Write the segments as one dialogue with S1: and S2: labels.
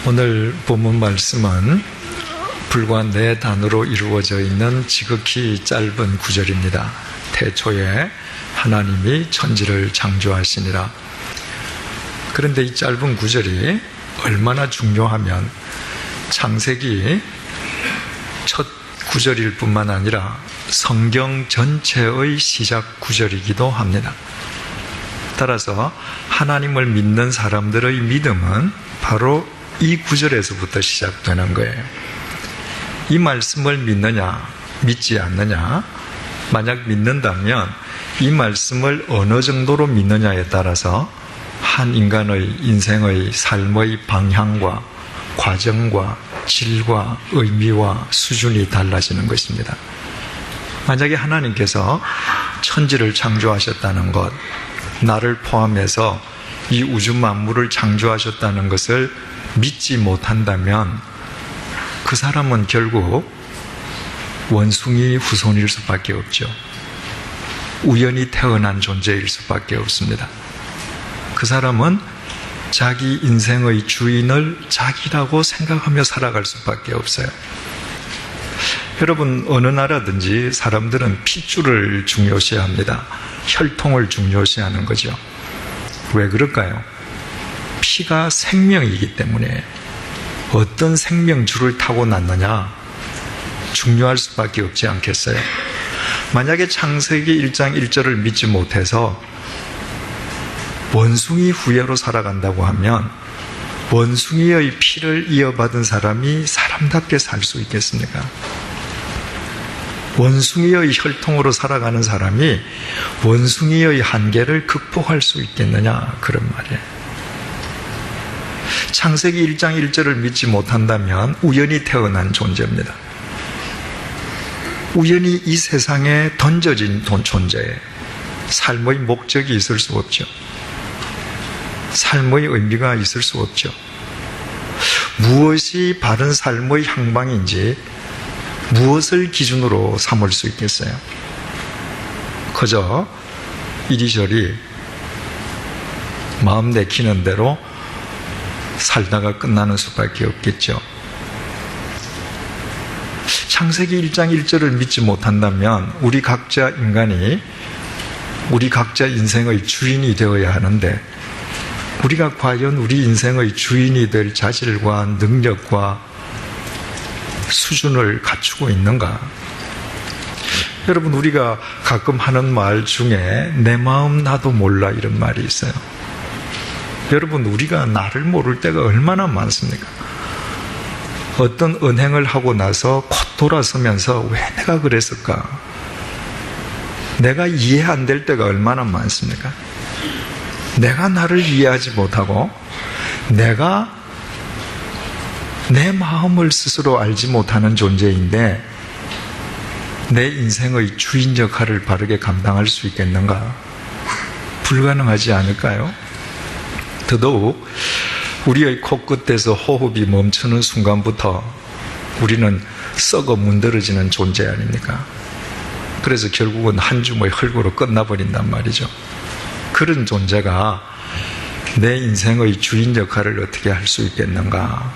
S1: 오늘 본문 말씀은 불과 4단어로 이루어져 있는 지극히 짧은 구절입니다. 태초에 하나님이 천지를 창조하시니라. 그런데 이 짧은 구절이 얼마나 중요하면 창세기 첫 구절일 뿐만 아니라 성경 전체의 시작 구절이기도 합니다. 따라서 하나님을 믿는 사람들의 믿음은 바로 이 구절에서부터 시작되는 거예요. 이 말씀을 믿느냐, 믿지 않느냐, 만약 믿는다면 이 말씀을 어느 정도로 믿느냐에 따라서 한 인간의 인생의 삶의 방향과 과정과 질과 의미와 수준이 달라지는 것입니다. 만약에 하나님께서 천지를 창조하셨다는 것, 나를 포함해서 이 우주 만물을 창조하셨다는 것을 믿지 못한다면 그 사람은 결국 원숭이 후손일 수밖에 없죠. 우연히 태어난 존재일 수밖에 없습니다. 그 사람은 자기 인생의 주인을 자기라고 생각하며 살아갈 수밖에 없어요. 여러분, 어느 나라든지 사람들은 핏줄을 중요시합니다. 혈통을 중요시하는 거죠. 왜 그럴까요? 피가 생명이기 때문에 어떤 생명줄을 타고났느냐 중요할 수밖에 없지 않겠어요? 만약에 창세기 1장 1절을 믿지 못해서 원숭이 후예로 살아간다고 하면 원숭이의 피를 이어받은 사람이 사람답게 살 수 있겠습니까? 원숭이의 혈통으로 살아가는 사람이 원숭이의 한계를 극복할 수 있겠느냐, 그런 말이에요. 창세기 1장 1절을 믿지 못한다면 우연히 태어난 존재입니다. 우연히 이 세상에 던져진 존재에 삶의 목적이 있을 수 없죠. 삶의 의미가 있을 수 없죠. 무엇이 바른 삶의 향방인지 무엇을 기준으로 삼을 수 있겠어요? 그저 이리저리 마음 내키는 대로 살다가 끝나는 수밖에 없겠죠. 창세기 1장 1절을 믿지 못한다면 우리 각자 인간이 우리 각자 인생의 주인이 되어야 하는데 우리가 과연 우리 인생의 주인이 될 자질과 능력과 수준을 갖추고 있는가? 여러분, 우리가 가끔 하는 말 중에 내 마음 나도 몰라 이런 말이 있어요. 여러분, 우리가 나를 모를 때가 얼마나 많습니까? 어떤 은행을 하고 나서 곧 돌아서면서 왜 내가 그랬을까? 내가 이해 안 될 때가 얼마나 많습니까? 내가 나를 이해하지 못하고 내가 내 마음을 스스로 알지 못하는 존재인데 내 인생의 주인 역할을 바르게 감당할 수 있겠는가? 불가능하지 않을까요? 더더욱 우리의 코끝에서 호흡이 멈추는 순간부터 우리는 썩어 문드러지는 존재 아닙니까? 그래서 결국은 한 줌의 흙으로 끝나버린단 말이죠. 그런 존재가 내 인생의 주인 역할을 어떻게 할 수 있겠는가?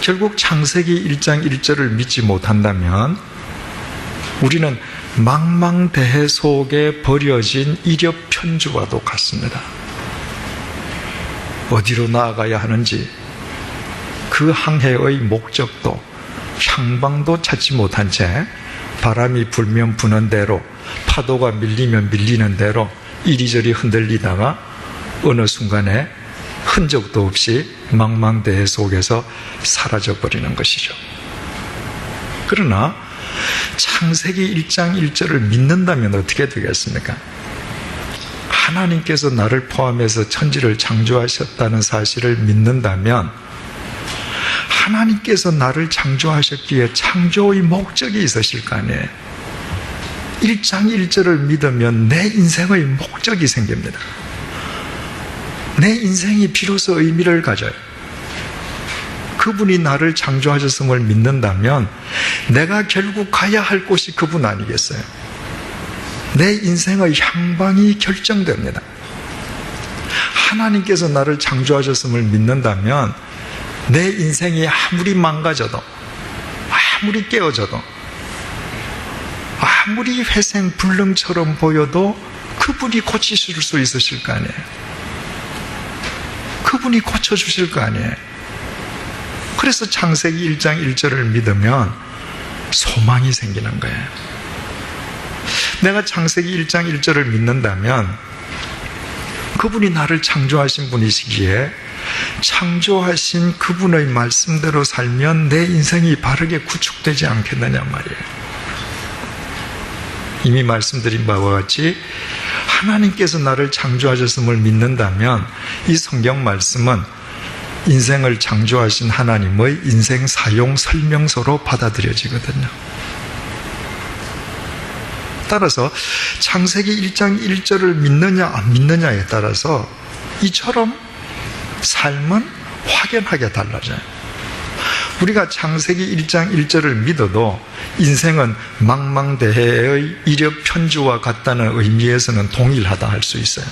S1: 결국 창세기 1장 1절을 믿지 못한다면 우리는 망망대해 속에 버려진 이력 편주와도 같습니다. 어디로 나아가야 하는지 그 항해의 목적도 향방도 찾지 못한 채 바람이 불면 부는 대로 파도가 밀리면 밀리는 대로 이리저리 흔들리다가 어느 순간에 흔적도 없이 망망대해 속에서 사라져버리는 것이죠. 그러나 창세기 1장 1절을 믿는다면 어떻게 되겠습니까? 하나님께서 나를 포함해서 천지를 창조하셨다는 사실을 믿는다면 하나님께서 나를 창조하셨기에 창조의 목적이 있으실 거 아니에요. 1장 1절을 믿으면 내 인생의 목적이 생깁니다. 내 인생이 비로소 의미를 가져요. 그분이 나를 창조하셨음을 믿는다면 내가 결국 가야 할 곳이 그분 아니겠어요? 내 인생의 향방이 결정됩니다. 하나님께서 나를 창조하셨음을 믿는다면 내 인생이 아무리 망가져도, 아무리 깨어져도, 아무리 회생불능처럼 보여도 그분이 고치실 수 있으실 거 아니에요. 그분이 고쳐주실 거 아니에요. 그래서 창세기 1장 1절을 믿으면 소망이 생기는 거예요. 내가 창세기 1장 1절을 믿는다면 그분이 나를 창조하신 분이시기에 창조하신 그분의 말씀대로 살면 내 인생이 바르게 구축되지 않겠느냐 말이에요. 이미 말씀드린 바와 같이 하나님께서 나를 창조하셨음을 믿는다면 이 성경 말씀은 인생을 창조하신 하나님의 인생 사용 설명서로 받아들여지거든요. 따라서 창세기 1장 1절을 믿느냐 안 믿느냐에 따라서 이처럼 삶은 확연하게 달라져요. 우리가 창세기 1장 1절을 믿어도 인생은 망망대해의 이력편주와 같다는 의미에서는 동일하다 할 수 있어요.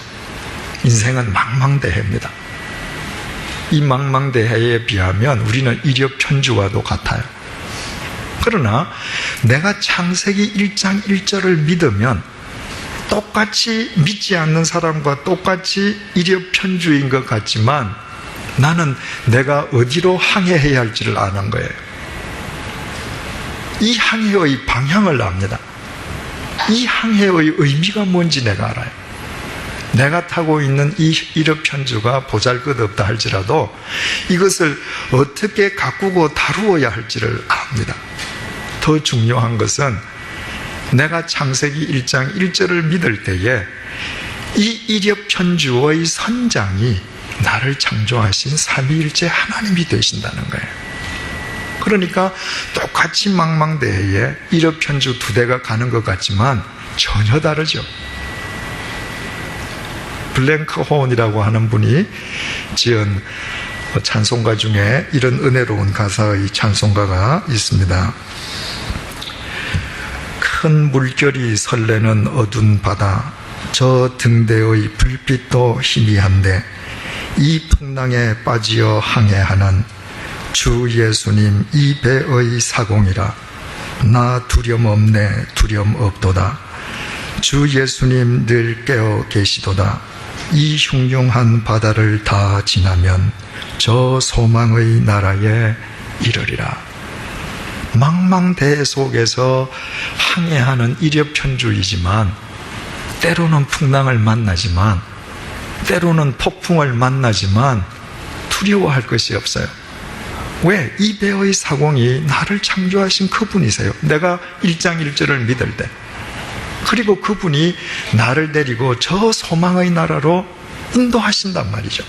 S1: 인생은 망망대해입니다. 이 망망대해에 비하면 우리는 이력편주와도 같아요. 그러나 내가 창세기 1장 1절을 믿으면 똑같이 믿지 않는 사람과 똑같이 이력편주인 것 같지만 나는 내가 어디로 항해해야 할지를 아는 거예요. 이 항해의 방향을 압니다. 이 항해의 의미가 뭔지 내가 알아요. 내가 타고 있는 이 이력편주가 보잘것없다 할지라도 이것을 어떻게 가꾸고 다루어야 할지를 압니다. 더 중요한 것은 내가 창세기 1장 1절을 믿을 때에 이 이력편주의 선장이 나를 창조하신 삼위일체 하나님이 되신다는 거예요. 그러니까 똑같이 망망대해에 이력편주 두 대가 가는 것 같지만 전혀 다르죠. 블랭크 호언이라고 하는 분이 지은 찬송가 중에 이런 은혜로운 가사의 찬송가가 있습니다. 큰 물결이 설레는 어두운 바다, 저 등대의 불빛도 희미한데 이 풍랑에 빠지어 항해하는 주 예수님 이 배의 사공이라. 나 두려움 없네 두려움 없도다. 주 예수님 늘 깨어 계시도다. 이 흉흉한 바다를 다 지나면 저 소망의 나라에 이르리라. 망망대해 속에서 항해하는 이력편주이지만 때로는 풍랑을 만나지만 때로는 폭풍을 만나지만 두려워할 것이 없어요. 왜? 이 배의 사공이 나를 창조하신 그분이세요. 내가 1장 1절을 믿을 때. 그리고 그분이 나를 데리고 저 소망의 나라로 인도하신단 말이죠.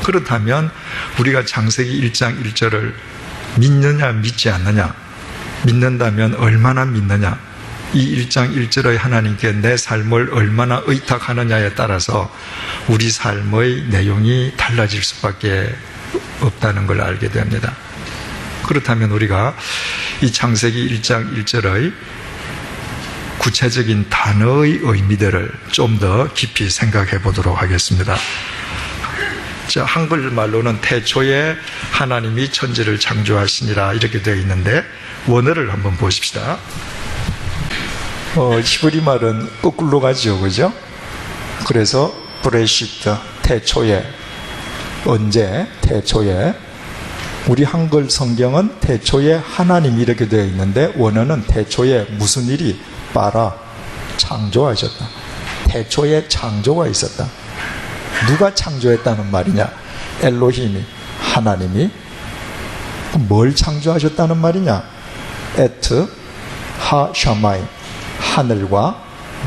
S1: 그렇다면 우리가 창세기 1장 1절을 믿느냐 믿지 않느냐, 믿는다면 얼마나 믿느냐, 이 1장 1절의 하나님께 내 삶을 얼마나 의탁하느냐에 따라서 우리 삶의 내용이 달라질 수밖에 없다는 걸 알게 됩니다. 그렇다면 우리가 이 창세기 1장 1절의 구체적인 단어의 의미들을 좀 더 깊이 생각해 보도록 하겠습니다. 자, 한글말로는 태초에 하나님이 천지를 창조하시니라 이렇게 되어 있는데 원어를 한번 보십시다. 히브리 말은 거꾸로 가죠, 그죠? 그래서 브레시트, 태초에, 언제, 태초에. 우리 한글 성경은 태초에 하나님이 이렇게 되어 있는데 원어는 태초에 무슨 일이 빠라, 창조하셨다. 태초에 창조가 있었다. 누가 창조했다는 말이냐? 엘로힘이, 하나님이. 뭘 창조하셨다는 말이냐? 에트, 하, 샤마이, 하늘과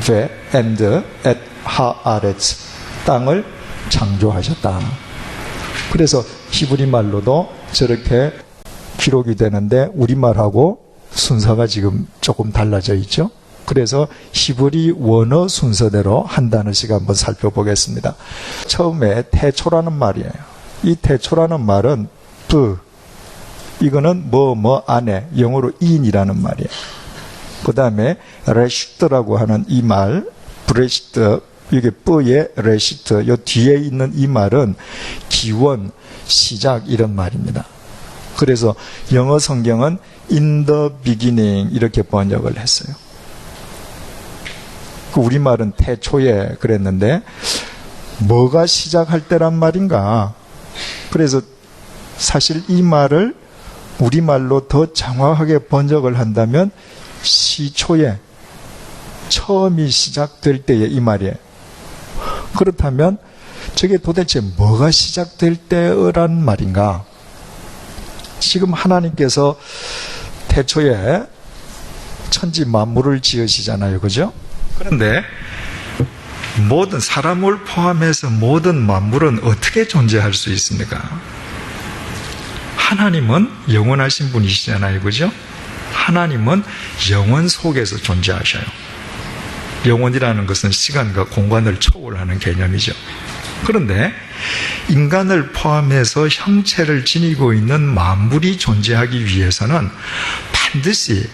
S1: 베, 엔드, 엣, 하, 아레츠, 땅을 창조하셨다. 그래서 히브리 말로도 저렇게 기록이 되는데 우리말하고 순서가 지금 조금 달라져 있죠. 그래서 히브리 원어 순서대로 한 단어씩 한번 살펴보겠습니다. 처음에 태초라는 말이에요. 이 태초라는 말은 이거는 뭐 안에, 영어로 인이라는 말이에요. 그 다음에 레시트라고 하는 이 말, 브레시트, 이게 쁘예 레시트, 요 뒤에 있는 이 말은 기원, 시작 이런 말입니다. 그래서 영어 성경은 in the beginning 이렇게 번역을 했어요. 그 우리말은 태초에 그랬는데 뭐가 시작할 때란 말인가? 그래서 사실 이 말을 우리말로 더 장황하게 번역을 한다면 시초에, 처음이 시작될 때의 이 말이에요. 그렇다면 저게 도대체 뭐가 시작될 때란 말인가? 지금 하나님께서 태초에 천지 만물을 지으시잖아요. 그죠? 그런데 모든 사람을 포함해서 모든 만물은 어떻게 존재할 수 있습니까? 하나님은 영원하신 분이시잖아요. 그죠? 하나님은 영원 속에서 존재하셔요. 영원이라는 것은 시간과 공간을 초월하는 개념이죠. 그런데 인간을 포함해서 형체를 지니고 있는 만물이 존재하기 위해서는 반드시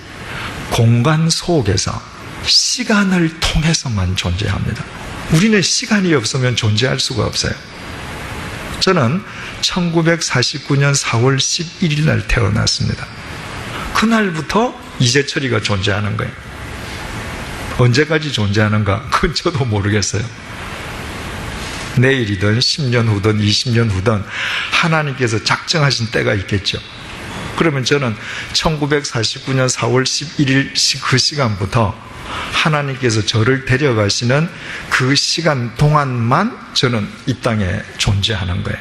S1: 공간 속에서 시간을 통해서만 존재합니다. 우리는 시간이 없으면 존재할 수가 없어요. 저는 1949년 4월 11일 날 태어났습니다. 그날부터 이재철이가 존재하는 거예요. 언제까지 존재하는가? 그건 저도 모르겠어요. 내일이든 10년 후든 20년 후든 하나님께서 작정하신 때가 있겠죠. 그러면 저는 1949년 4월 11일 그 시간부터 하나님께서 저를 데려가시는 그 시간 동안만 저는 이 땅에 존재하는 거예요.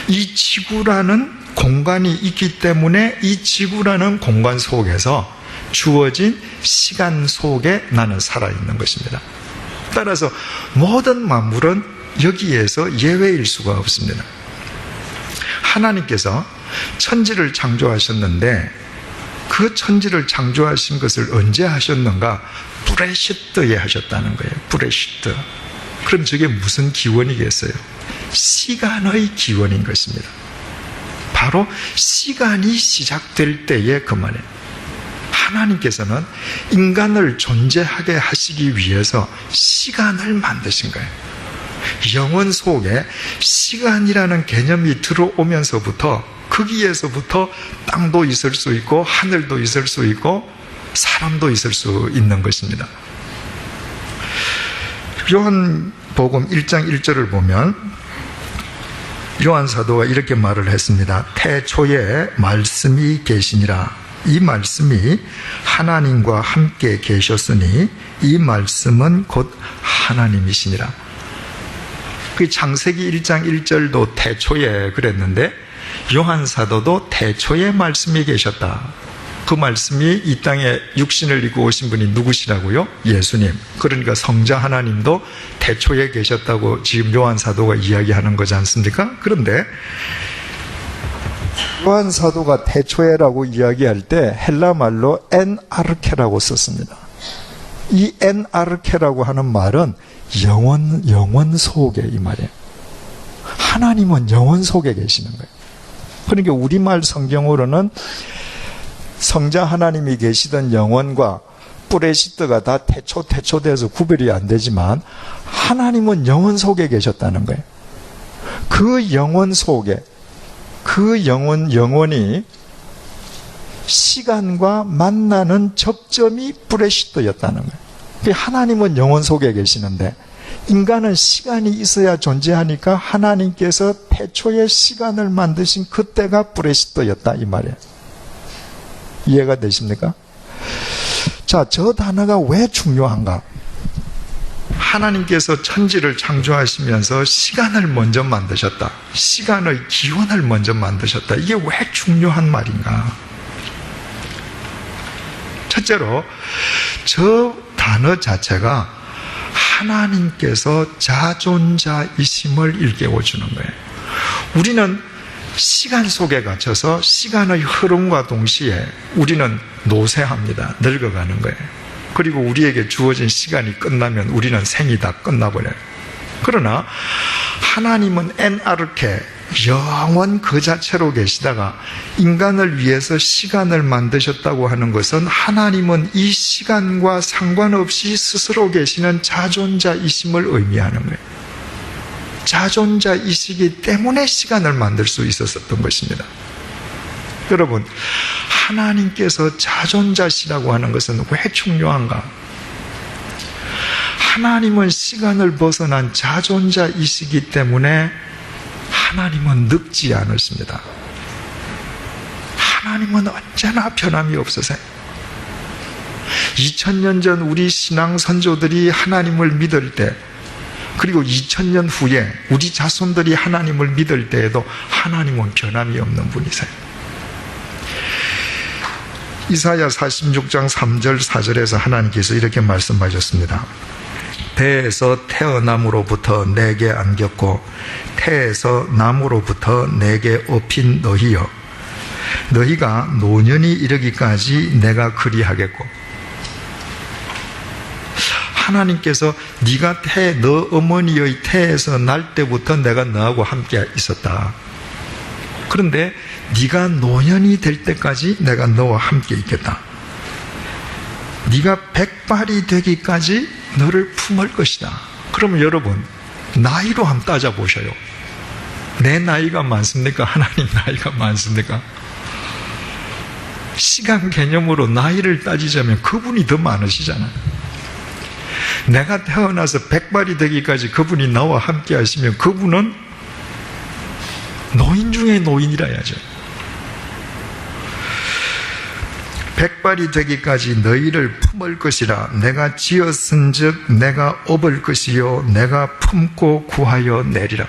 S1: 이 지구라는 공간이 있기 때문에 이 지구라는 공간 속에서 주어진 시간 속에 나는 살아있는 것입니다. 따라서 모든 만물은 여기에서 예외일 수가 없습니다. 하나님께서 천지를 창조하셨는데 그 천지를 창조하신 것을 언제 하셨는가? 브레시트에 하셨다는 거예요. 브레시트. 그럼 저게 무슨 기원이겠어요? 시간의 기원인 것입니다. 바로 시간이 시작될 때에 그 말이에요. 하나님께서는 인간을 존재하게 하시기 위해서 시간을 만드신 거예요. 영원 속에 시간이라는 개념이 들어오면서부터 거기에서부터 땅도 있을 수 있고 하늘도 있을 수 있고 사람도 있을 수 있는 것입니다. 요한복음 1장 1절을 보면 요한 사도가 이렇게 말을 했습니다. 태초에 말씀이 계시니라. 이 말씀이 하나님과 함께 계셨으니 이 말씀은 곧 하나님이시니라. 그 창세기 1장 1절도 태초에 그랬는데 요한 사도도 태초에 말씀이 계셨다. 그 말씀이 이 땅에 육신을 입고 오신 분이 누구시라고요? 예수님. 그러니까 성자 하나님도 태초에 계셨다고 지금 요한 사도가 이야기하는 거지 않습니까? 그런데 요한 사도가 태초에라고 이야기할 때 헬라 말로 엔아르케라고 썼습니다. 이 엔아르케라고 하는 말은 영원 속에 이 말이에요. 하나님은 영원 속에 계시는 거예요. 그러니까 우리말 성경으로는 성자 하나님이 계시던 영원과 브레시트가 다 태초돼서 구별이 안 되지만 하나님은 영원 속에 계셨다는 거예요. 그 영원 속에 그 영원이 시간과 만나는 접점이 브레시트였다는 거예요. 하나님은 영원 속에 계시는데 인간은 시간이 있어야 존재하니까 하나님께서 태초에 시간을 만드신 그때가 브레시트였다 이 말이에요. 이해가 되십니까? 자, 저 단어가 왜 중요한가? 하나님께서 천지를 창조하시면서 시간을 먼저 만드셨다. 시간의 기원을 먼저 만드셨다. 이게 왜 중요한 말인가? 첫째로 저 단어 자체가 하나님께서 자존자이심을 일깨워주는 거예요. 우리는 시간 속에 갇혀서 시간의 흐름과 동시에 우리는 노쇠합니다. 늙어가는 거예요. 그리고 우리에게 주어진 시간이 끝나면 우리는 생이 다 끝나버려요. 그러나 하나님은 엔아르케, 영원 그 자체로 계시다가 인간을 위해서 시간을 만드셨다고 하는 것은 하나님은 이 시간과 상관없이 스스로 계시는 자존자이심을 의미하는 거예요. 자존자이시기 때문에 시간을 만들 수 있었던 것입니다. 여러분, 하나님께서 자존자시라고 하는 것은 왜 중요한가? 하나님은 시간을 벗어난 자존자이시기 때문에 하나님은 늙지 않으십니다. 하나님은 언제나 변함이 없으세요. 2000년 전 우리 신앙 선조들이 하나님을 믿을 때, 그리고 2000년 후에 우리 자손들이 하나님을 믿을 때에도 하나님은 변함이 없는 분이세요. 이사야 46장 3절 4절에서 하나님께서 이렇게 말씀하셨습니다. 배에서 태어남으로부터 내게 안겼고 태에서 남으로부터 내게 업힌 너희여, 너희가 노년이 이르기까지 내가 그리하겠고. 하나님께서 네가 너 어머니의 태에서 날 때부터 내가 너하고 함께 있었다. 그런데 네가 노년이 될 때까지 내가 너와 함께 있겠다. 네가 백발이 되기까지 너를 품을 것이다. 그러면 여러분, 나이로 한번 따져보셔요. 내 나이가 많습니까? 하나님 나이가 많습니까? 시간 개념으로 나이를 따지자면 그분이 더 많으시잖아요. 내가 태어나서 백발이 되기까지 그분이 나와 함께 하시면 그분은 노인 중에 노인이라야죠. 백발이 되기까지 너희를 품을 것이라. 내가 지었은즉 내가 업을 것이요 내가 품고 구하여 내리라.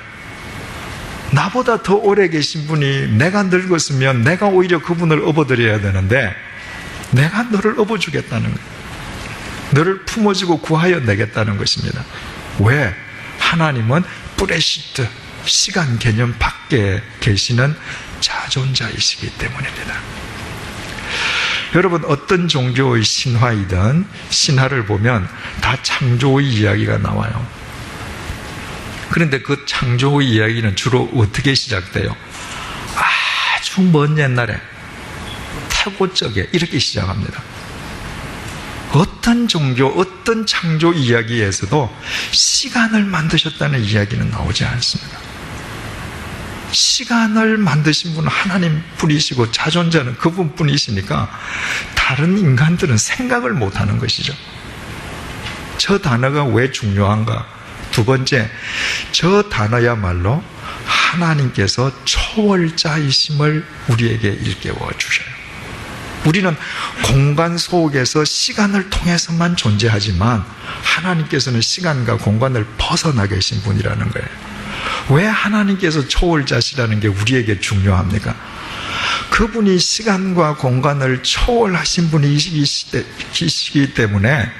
S1: 나보다 더 오래 계신 분이 내가 늙었으면 내가 오히려 그분을 업어드려야 되는데 내가 너를 업어주겠다는 거예요. 너를 품어주고 구하여 내겠다는 것입니다. 왜? 하나님은 브레시트, 시간 개념 밖에 계시는 자존자이시기 때문입니다. 여러분, 어떤 종교의 신화이든 신화를 보면 다 창조의 이야기가 나와요. 그런데 그 창조의 이야기는 주로 어떻게 시작돼요? 아주 먼 옛날에 태고 쪽에 이렇게 시작합니다. 어떤 종교, 어떤 창조 이야기에서도 시간을 만드셨다는 이야기는 나오지 않습니다. 시간을 만드신 분은 하나님 뿐이시고 자존자는 그분 뿐이시니까 다른 인간들은 생각을 못하는 것이죠. 저 단어가 왜 중요한가? 두 번째, 저 단어야말로 하나님께서 초월자이심을 우리에게 일깨워 주셔요. 우리는 공간 속에서 시간을 통해서만 존재하지만 하나님께서는 시간과 공간을 벗어나 계신 분이라는 거예요. 왜 하나님께서 초월자시라는 게 우리에게 중요합니까? 그분이 시간과 공간을 초월하신 분이시기 때문에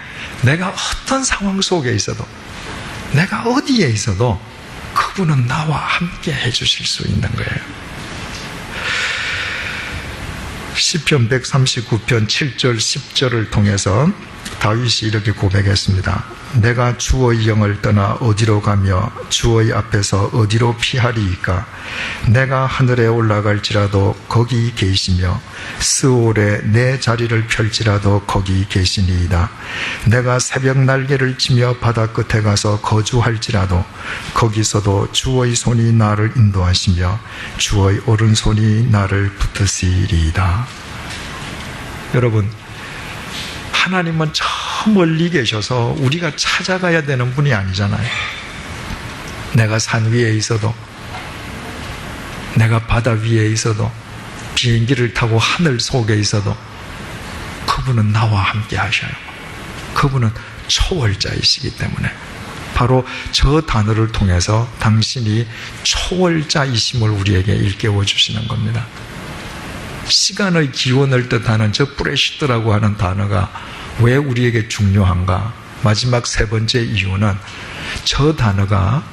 S1: 내가 어떤 상황 속에 있어도, 내가 어디에 있어도 그분은 나와 함께 해주실 수 있는 거예요. 시편 139편 7절 10절을 통해서 다윗이 이렇게 고백했습니다. 내가 주의 영을 떠나 어디로 가며 주의 앞에서 어디로 피하리이까? 내가 하늘에 올라갈지라도 거기 계시며 스올에 내 자리를 펼지라도 거기 계시니이다. 내가 새벽 날개를 치며 바다 끝에 가서 거주할지라도 거기서도 주의 손이 나를 인도하시며 주의 오른손이 나를 붙드시리이다. 여러분, 하나님은 저 멀리 계셔서 우리가 찾아가야 되는 분이 아니잖아요. 내가 산 위에 있어도, 내가 바다 위에 있어도, 비행기를 타고 하늘 속에 있어도 그분은 나와 함께 하셔요. 그분은 초월자이시기 때문에 바로 저 단어를 통해서 당신이 초월자이심을 우리에게 일깨워 주시는 겁니다. 시간의 기원을 뜻하는 저 브레시트라고 하는 단어가 왜 우리에게 중요한가? 마지막 세 번째 이유는 저 단어가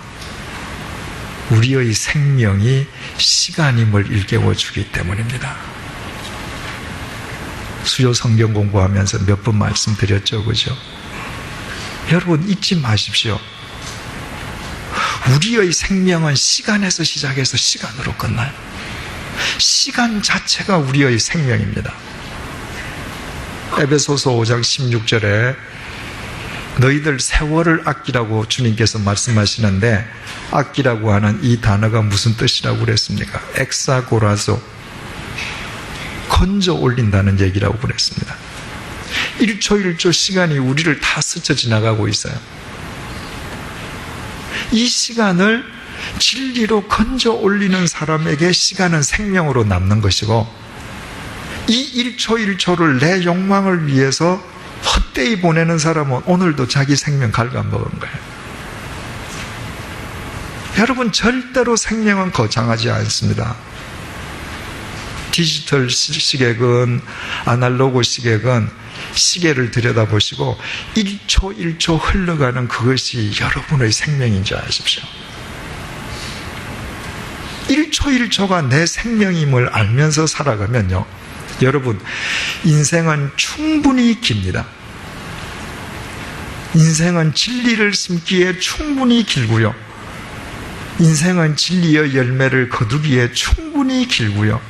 S1: 우리의 생명이 시간임을 일깨워 주기 때문입니다. 수요 성경 공부하면서 몇 번 말씀드렸죠, 그죠? 여러분 잊지 마십시오. 우리의 생명은 시간에서 시작해서 시간으로 끝나요. 시간 자체가 우리의 생명입니다. 에베소서 5장 16절에 너희들 세월을 아끼라고 주님께서 말씀하시는데, 아끼라고 하는 이 단어가 무슨 뜻이라고 그랬습니까? 엑사고라zo, 건져 올린다는 얘기라고 그랬습니다. 1초 1초 시간이 우리를 다 스쳐 지나가고 있어요. 이 시간을 진리로 건져 올리는 사람에게 시간은 생명으로 남는 것이고, 이 1초 1초를 내 욕망을 위해서 헛되이 보내는 사람은 오늘도 자기 생명 갉아먹은 거예요. 여러분, 절대로 생명은 거창하지 않습니다. 디지털 시계건 아날로그 시계건 시계를 들여다보시고 1초 1초 흘러가는 그것이 여러분의 생명인 줄 아십시오. 1초 1초가 내 생명임을 알면서 살아가면요, 여러분, 인생은 충분히 깁니다. 인생은 진리를 심기에 충분히 길고요, 인생은 진리의 열매를 거두기에 충분히 길고요,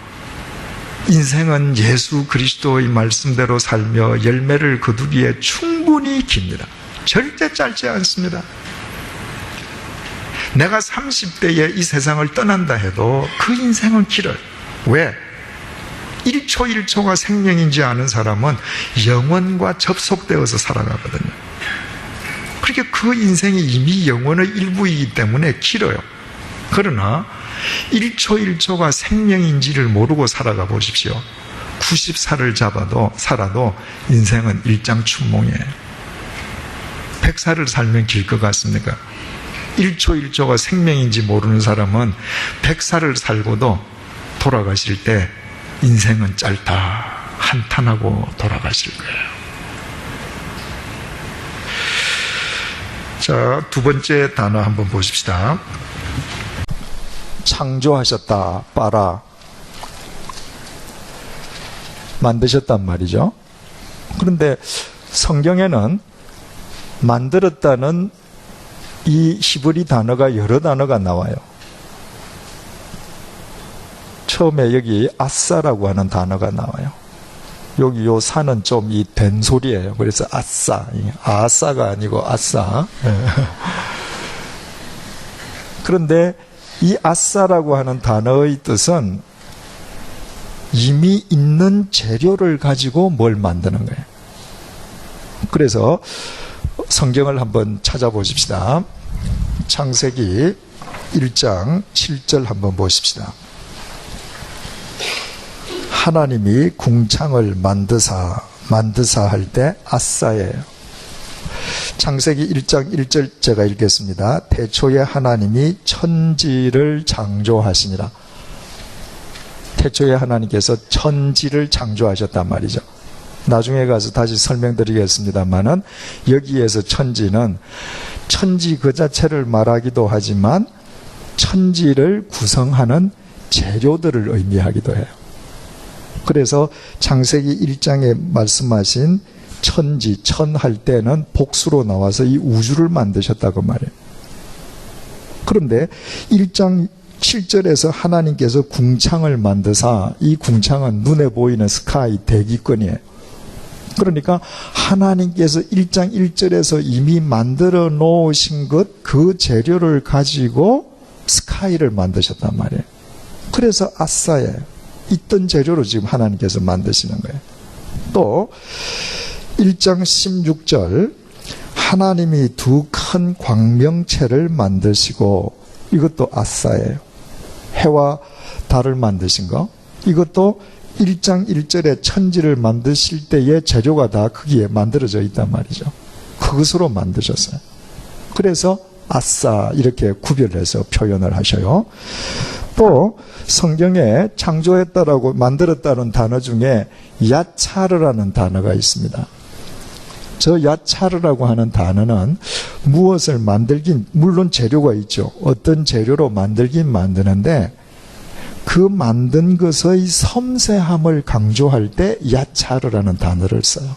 S1: 인생은 예수 그리스도의 말씀대로 살며 열매를 거두기에 충분히 깁니다. 절대 짧지 않습니다. 내가 30대에 이 세상을 떠난다 해도 그 인생은 길어요. 왜? 1초 1초가 생명인지 아는 사람은 영원과 접속되어서 살아가거든요. 그러니까 그 인생이 이미 영원의 일부이기 때문에 길어요. 그러나 1초 1초가 생명인지를 모르고 살아가 보십시오. 90살을 살아도 인생은 일장춘몽이에요. 100살을 살면 길 것 같습니까? 1초 1초가 생명인지 모르는 사람은 100살을 살고도 돌아가실 때 인생은 짧다 한탄하고 돌아가실 거예요. 자, 두 번째 단어 한번 보십시다. 창조하셨다, 빠라. 만드셨단 말이죠. 그런데 성경에는 만들었다는 이 히브리 단어가 여러 단어가 나와요. 처음에 여기 아싸라고 하는 단어가 나와요. 여기 요 사는 좀 이 된소리예요. 그래서 아싸, 아싸가 아니고 아싸. 그런데 이 아싸라고 하는 단어의 뜻은 이미 있는 재료를 가지고 뭘 만드는 거예요. 그래서 성경을 한번 찾아보십시다. 창세기 1장 7절 한번 보십시다. 하나님이 궁창을 만드사 할 때 아싸예요. 창세기 1장 1절 제가 읽겠습니다. 태초에 하나님이 천지를 창조하시니라. 태초에 하나님께서 천지를 창조하셨단 말이죠. 나중에 가서 다시 설명드리겠습니다만은, 여기에서 천지는 천지 그 자체를 말하기도 하지만 천지를 구성하는 재료들을 의미하기도 해요. 그래서 창세기 1장에 말씀하신 천지, 천할 때는 복수로 나와서 이 우주를 만드셨다고 말해요. 그런데 1장 7절에서 하나님께서 궁창을 만드사, 이 궁창은 눈에 보이는 스카이, 대기권이에요. 그러니까 하나님께서 1장 1절에서 이미 만들어 놓으신 것, 그 재료를 가지고 스카이를 만드셨단 말이에요. 그래서 아싸예요. 있던 재료로 지금 하나님께서 만드시는 거예요. 또 1장 16절, 하나님이 두 큰 광명체를 만드시고, 이것도 아싸예요. 해와 달을 만드신 거, 이것도 1장 1절에 천지를 만드실 때의 재료가 다 거기에 만들어져 있단 말이죠. 그것으로 만드셨어요. 그래서 아싸 이렇게 구별해서 표현을 하셔요. 또 성경에 창조했다라고 만들었다는 단어 중에 야차르라는 단어가 있습니다. 저 야차르라고 하는 단어는 무엇을 만들긴, 물론 재료가 있죠. 어떤 재료로 만들긴 만드는데 그 만든 것의 섬세함을 강조할 때 야차르라는 단어를 써요.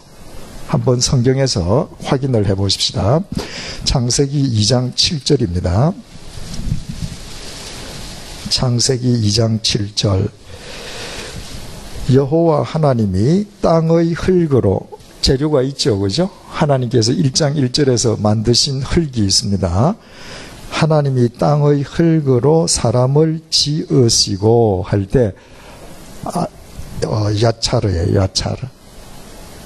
S1: 한번 성경에서 확인을 해보십시다. 창세기 2장 7절입니다.
S2: 창세기 2장 7절 여호와 하나님이 땅의 흙으로 재료가 있죠, 그죠? 하나님께서 1장 1절에서 만드신 흙이 있습니다. 하나님이 땅의 흙으로 사람을 지으시고 할 때 야차르예요, 야차르.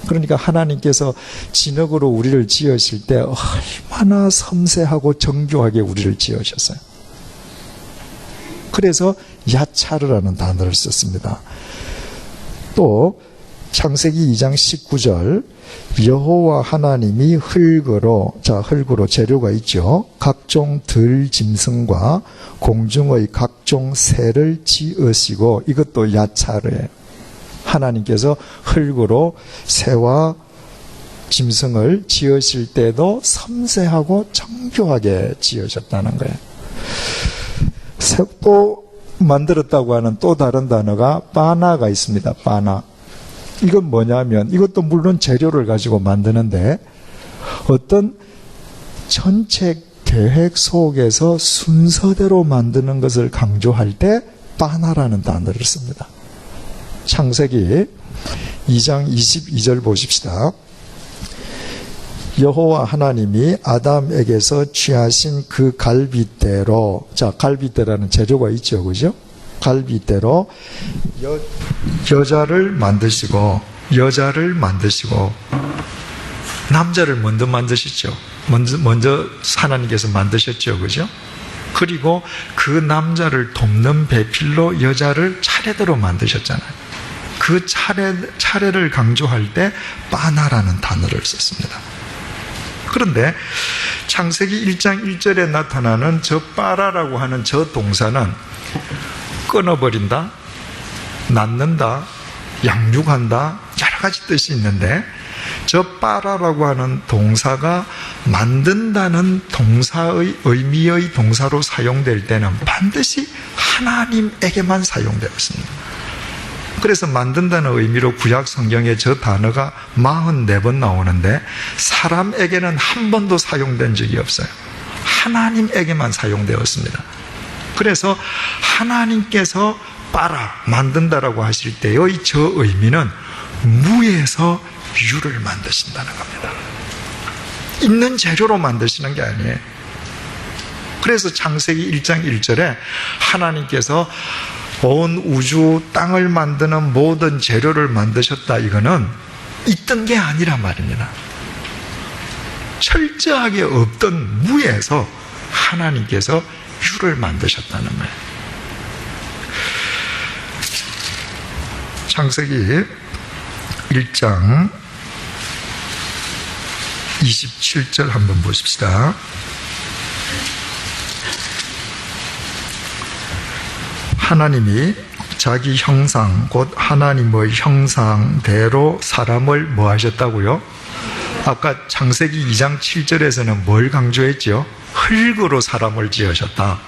S2: 그러니까 하나님께서 진흙으로 우리를 지으실 때 얼마나 섬세하고 정교하게 우리를 지으셨어요. 그래서 야차르라는 단어를 썼습니다. 또 창세기 2장 19절 여호와 하나님이 흙으로, 자, 흙으로 재료가 있죠. 각종 들짐승과 공중의 각종 새를 지으시고, 이것도 야차르예요. 하나님께서 흙으로 새와 짐승을 지으실 때도 섬세하고 정교하게 지으셨다는 거예요. 또 만들었다고 하는 또 다른 단어가 바나가 있습니다. 바나. 이건 뭐냐면 이것도 물론 재료를 가지고 만드는데 어떤 전체 계획 속에서 순서대로 만드는 것을 강조할 때 바나라는 단어를 씁니다. 창세기 2장 22절 보십시다. 여호와 하나님이 아담에게서 취하신 그 갈빗대로, 자, 갈빗대라는 재료가 있죠, 그죠? 갈빗대로 여자를 만드시고 남자를 먼저 만드셨죠. 먼저 하나님께서 만드셨죠, 그죠? 그리고 그 남자를 돕는 배필로 여자를 차례대로 만드셨잖아요. 그 차례를 강조할 때 바나라는 단어를 썼습니다. 그런데 창세기 1장 1절에 나타나는 저 빠라라고 하는 저 동사는 끊어버린다, 낳는다, 양육한다, 여러 가지 뜻이 있는데 저 빠라라고 하는 동사가 만든다는 동사의 의미의 동사로 사용될 때는 반드시 하나님에게만 사용되었습니다. 그래서 만든다는 의미로 구약 성경에 저 단어가 44번 나오는데 사람에게는 한 번도 사용된 적이 없어요. 하나님에게만 사용되었습니다. 그래서 하나님께서 빠라, 만든다라고 하실 때의 저 의미는 무에서 유를 만드신다는 겁니다. 있는 재료로 만드시는 게 아니에요. 그래서 창세기 1장 1절에 하나님께서 온 우주, 땅을 만드는 모든 재료를 만드셨다, 이거는 있던 게 아니란 말입니다. 철저하게 없던 무에서 하나님께서 유를 만드셨다는 거예요. 창세기 1장 27절 한번 보십시다. 하나님이 자기 형상, 곧 하나님의 형상대로 사람을 뭐 하셨다고요? 아까 창세기 2장 7절에서는 뭘 강조했죠? 흙으로 사람을 지으셨다.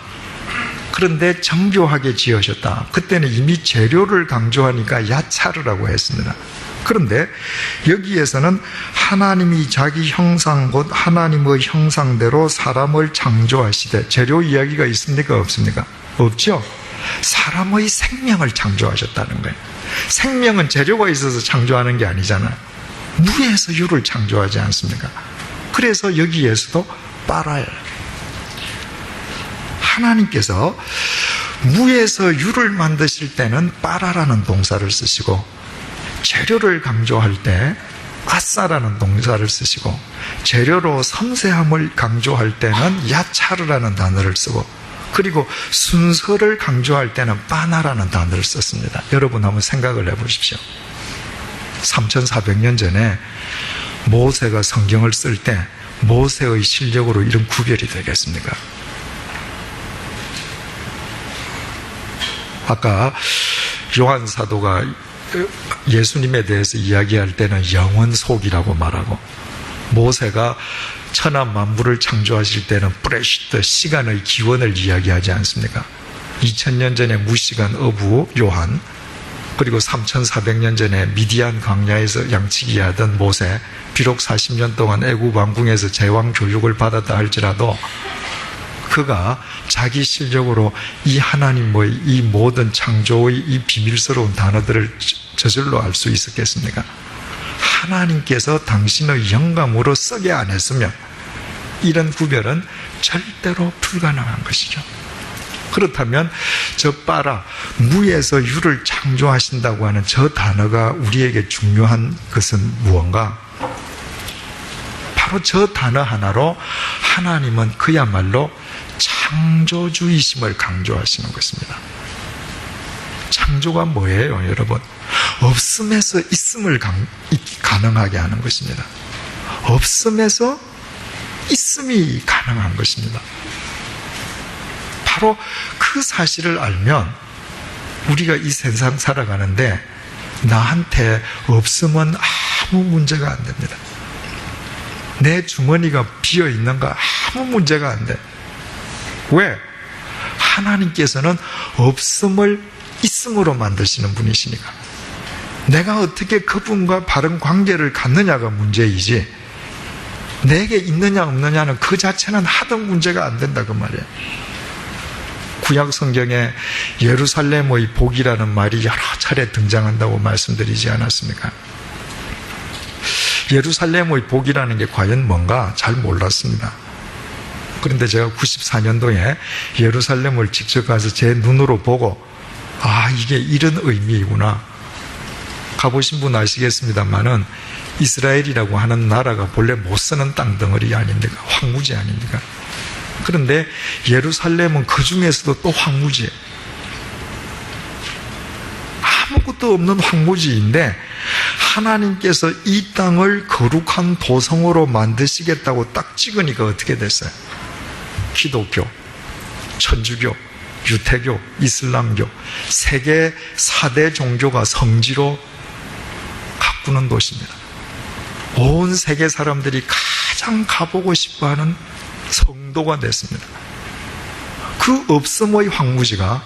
S2: 그런데 정교하게 지으셨다. 그때는 이미 재료를 강조하니까 야차르라고 했습니다. 그런데 여기에서는 하나님이 자기 형상, 곧 하나님의 형상대로 사람을 창조하시되, 재료 이야기가 있습니까? 없습니까? 없죠? 사람의 생명을 창조하셨다는 거예요. 생명은 재료가 있어서 창조하는 게 아니잖아요. 무에서 유를 창조하지 않습니까? 그래서 여기에서도 빠라예요. 하나님께서 무에서 유를 만드실 때는 빠라라는 동사를 쓰시고, 재료를 강조할 때 아싸라는 동사를 쓰시고, 재료로 섬세함을 강조할 때는 야차르라는 단어를 쓰고, 그리고 순서를 강조할 때는 바나라는 단어를 썼습니다. 여러분 한번 생각을 해보십시오. 3400년 전에 모세가 성경을 쓸 때 모세의 실력으로 이런 구별이 되겠습니까? 아까 요한 사도가 예수님에 대해서 이야기할 때는 영원속이라고 말하고, 모세가 천하 만물을 창조하실 때는 브레시트, 시간의 기원을 이야기하지 않습니까? 2000년 전에 무시간 어부 요한, 그리고 3400년 전에 미디안 광야에서 양치기 하던 모세, 비록 40년 동안 애굽 왕궁에서 제왕 교육을 받았다 할지라도 그가 자기 실력으로 이 하나님의 이 모든 창조의 이 비밀스러운 단어들을 저절로 알 수 있었겠습니까? 하나님께서 당신의 영감으로 쓰게 안 했으면 이런 구별은 절대로 불가능한 것이죠. 그렇다면 저 빠라, 무에서 유를 창조하신다고 하는 저 단어가 우리에게 중요한 것은 무언가? 바로 저 단어 하나로 하나님은 그야말로 창조주의심을 강조하시는 것입니다. 창조가 뭐예요, 여러분? 없음에서 있음을 가능하게 하는 것입니다. 없음에서 있음이 가능한 것입니다. 바로 그 사실을 알면 우리가 이 세상 살아가는데 나한테 없음은 아무 문제가 안 됩니다. 내 주머니가 비어 있는가 아무 문제가 안 돼. 왜? 하나님께서는 없음을 있음으로 만드시는 분이시니까. 내가 어떻게 그분과 바른 관계를 갖느냐가 문제이지 내게 있느냐 없느냐는 그 자체는 하등 문제가 안 된다 그 말이에요. 구약 성경에 예루살렘의 복이라는 말이 여러 차례 등장한다고 말씀드리지 않았습니까? 예루살렘의 복이라는 게 과연 뭔가 잘 몰랐습니다. 그런데 제가 94년도에 예루살렘을 직접 가서 제 눈으로 보고 이게 이런 의미이구나. 가보신 분 아시겠습니다만은 이스라엘이라고 하는 나라가 본래 못 쓰는 땅덩어리 아닙니까? 황무지 아닙니까? 그런데 예루살렘은 그 중에서도 또 황무지예요. 아무것도 없는 황무지인데 하나님께서 이 땅을 거룩한 도성으로 만드시겠다고 딱 찍으니까 어떻게 됐어요? 기독교, 천주교, 유태교, 이슬람교 세계 4대 종교가 성지로 가꾸는 도시입니다. 온 세계 사람들이 가장 가보고 싶어하는 성도가 됐습니다. 그 없음의 황무지가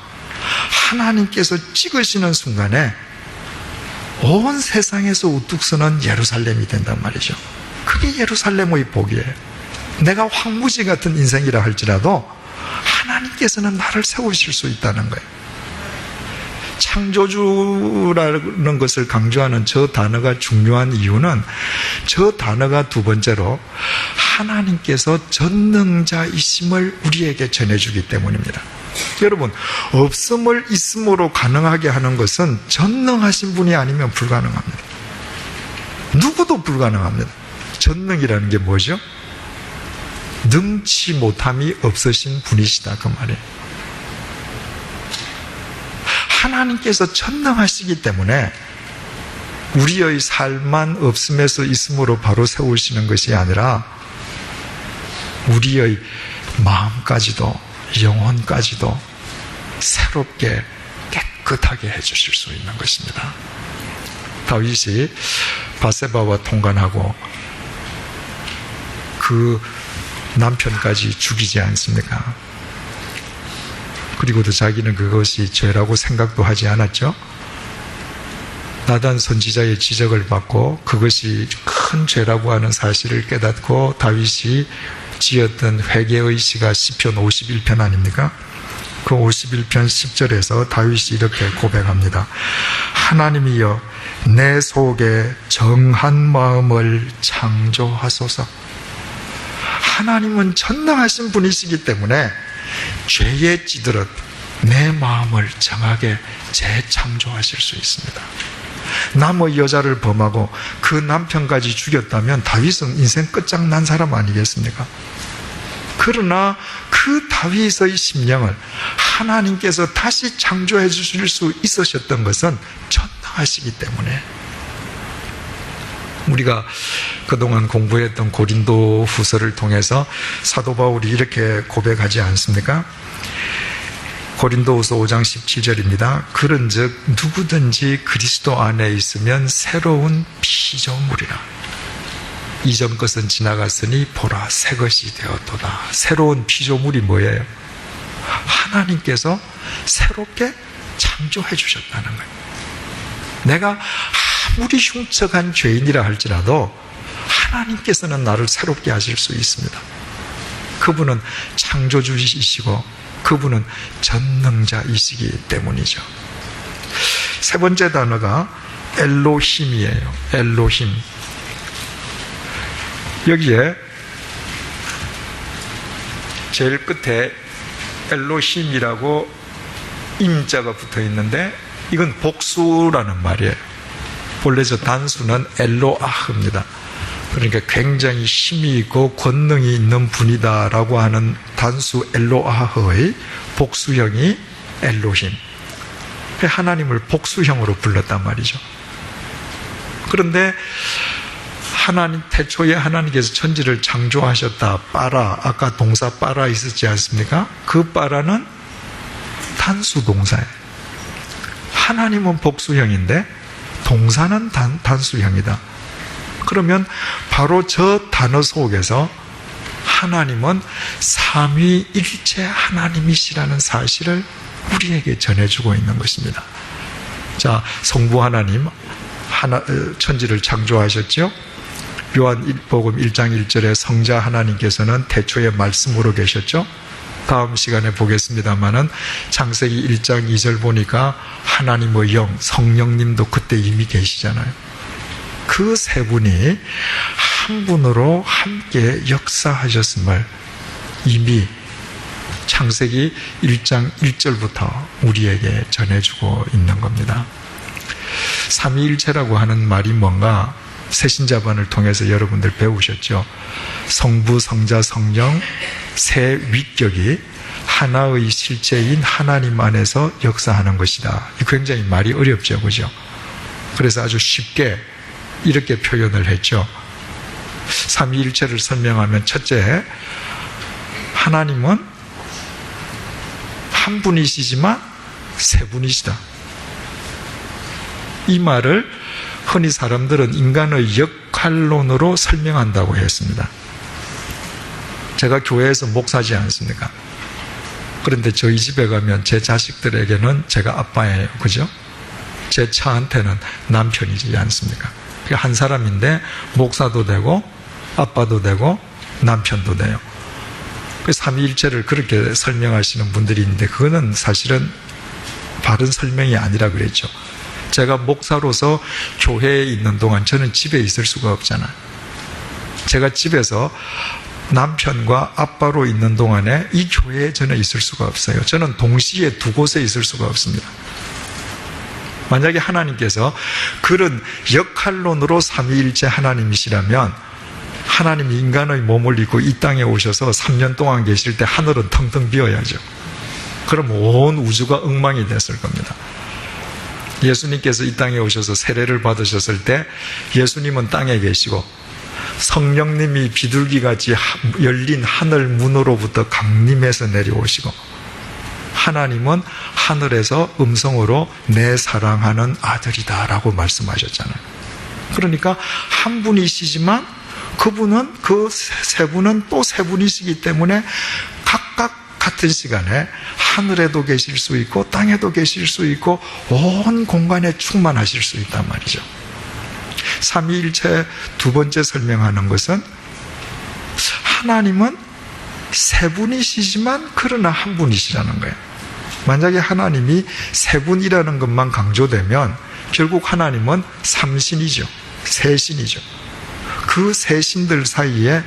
S2: 하나님께서 찍으시는 순간에 온 세상에서 우뚝 서는 예루살렘이 된단 말이죠. 그게 예루살렘의 복이에요. 내가 황무지 같은 인생이라 할지라도 하나님께서는 나를 세우실 수 있다는 거예요. 창조주라는 것을 강조하는 저 단어가 중요한 이유는 저 단어가 두 번째로 하나님께서 전능자이심을 우리에게 전해주기 때문입니다. 여러분, 없음을 있음으로 가능하게 하는 것은 전능하신 분이 아니면 불가능합니다. 누구도 불가능합니다. 전능이라는 게 뭐죠? 능치 못함이 없으신 분이시다 그 말이에요. 하나님께서 전능하시기 때문에 우리의 삶만 없음에서 있음으로 바로 세우시는 것이 아니라 우리의 마음까지도 영혼까지도 새롭게 깨끗하게 해주실 수 있는 것입니다. 다윗이 바세바와 통관하고 그 남편까지 죽이지 않습니까? 그리고도 자기는 그것이 죄라고 생각도 하지 않았죠. 나단 선지자의 지적을 받고 그것이 큰 죄라고 하는 사실을 깨닫고 다윗이 지었던 회개의 시가 시편 51편 아닙니까? 그 51편 10절에서 다윗이 이렇게 고백합니다. 하나님이여 내 속에 정한 마음을 창조하소서. 하나님은 전능하신 분이시기 때문에 죄에 찌들어 내 마음을 정하게 재창조하실 수 있습니다. 남의 여자를 범하고 그 남편까지 죽였다면 다윗은 인생 끝장난 사람 아니겠습니까? 그러나 그 다윗의 심령을 하나님께서 다시 창조해 주실 수 있으셨던 것은 전능하시기 때문에 우리가 그동안 공부했던 고린도 후서를 통해서 사도 바울이 이렇게 고백하지 않습니까? 고린도 후서 5장 17절입니다. 그런즉 누구든지 그리스도 안에 있으면 새로운 피조물이라. 이전 것은 지나갔으니 보라 새 것이 되었도다. 새로운 피조물이 뭐예요? 하나님께서 새롭게 창조해 주셨다는 거예요. 내가 아무리 흉측한 죄인이라 할지라도 하나님께서는 나를 새롭게 하실 수 있습니다. 그 그분은 창조주이시고 그분은 전능자이시기 때문이죠. 세 번째 단어가 엘로힘이에요. 엘로힘. 여기에 제일 끝에 엘로힘이라고 임자가 붙어 있는데 이건 복수라는 말이에요. 본래 저 단수는 엘로아흐입니다. 그러니까 굉장히 힘이 있고 권능이 있는 분이다라고 하는 단수 엘로아흐의 복수형이 엘로힘. 하나님을 복수형으로 불렀단 말이죠. 그런데 태초에 하나님께서 천지를 창조하셨다. 빠라, 아까 동사 빠라 있었지 않습니까? 그 빠라는 단수 동사예요. 하나님은 복수형인데 동사는 단수형이다. 그러면 바로 저 단어 속에서 하나님은 삼위일체 하나님이시라는 사실을 우리에게 전해주고 있는 것입니다. 자, 성부 하나님 천지를 창조하셨죠. 요한복음 1장 1절에 성자 하나님께서는 태초에 말씀으로 계셨죠. 다음 시간에 보겠습니다마는 창세기 1장 2절 보니까 하나님의 영, 성령님도 그때 이미 계시잖아요. 그 세 분이 한 분으로 함께 역사하셨음을 이미 창세기 1장 1절부터 우리에게 전해주고 있는 겁니다. 삼위일체라고 하는 말이 뭔가 새신자반을 통해서 여러분들 배우셨죠. 성부, 성자, 성령 세 위격이 하나의 실체인 하나님 안에서 역사하는 것이다. 굉장히 말이 어렵죠, 그죠? 그래서 아주 쉽게 이렇게 표현을 했죠. 삼위일체를 설명하면 첫째, 하나님은 한 분이시지만 세 분이시다. 이 말을 흔히 사람들은 인간의 역할론으로 설명한다고 했습니다. 제가 교회에서 목사지 않습니까? 그런데 저희 집에 가면 제 자식들에게는 제가 아빠예요. 그죠? 제 차한테는 남편이지 않습니까? 한 사람인데 목사도 되고 아빠도 되고 남편도 돼요. 그 삼위일체를 그렇게 설명하시는 분들이 있는데 그거는 사실은 바른 설명이 아니라 그랬죠. 제가 목사로서 교회에 있는 동안 저는 집에 있을 수가 없잖아요. 제가 집에서 남편과 아빠로 있는 동안에 이 교회에 저는 있을 수가 없어요. 저는 동시에 두 곳에 있을 수가 없습니다. 만약에 하나님께서 그런 역할론으로 삼위일체 하나님이시라면 하나님이 인간의 몸을 입고 이 땅에 오셔서 3년 동안 계실 때 하늘은 텅텅 비어야죠. 그럼 온 우주가 엉망이 됐을 겁니다. 예수님께서 이 땅에 오셔서 세례를 받으셨을 때 예수님은 땅에 계시고 성령님이 비둘기같이 열린 하늘 문으로부터 강림해서 내려오시고 하나님은 하늘에서 음성으로 내 사랑하는 아들이다 라고 말씀하셨잖아요. 그러니까 한 분이시지만 그분은 그 세 분은 또 세 분이시기 때문에 각각 같은 시간에 하늘에도 계실 수 있고 땅에도 계실 수 있고 온 공간에 충만하실 수 있단 말이죠. 삼위일체 두 번째 설명하는 것은 하나님은 세 분이시지만 그러나 한 분이시라는 거예요. 만약에 하나님이 세 분이라는 것만 강조되면 결국 하나님은 삼신이죠. 세신이죠. 그 세 신들 사이에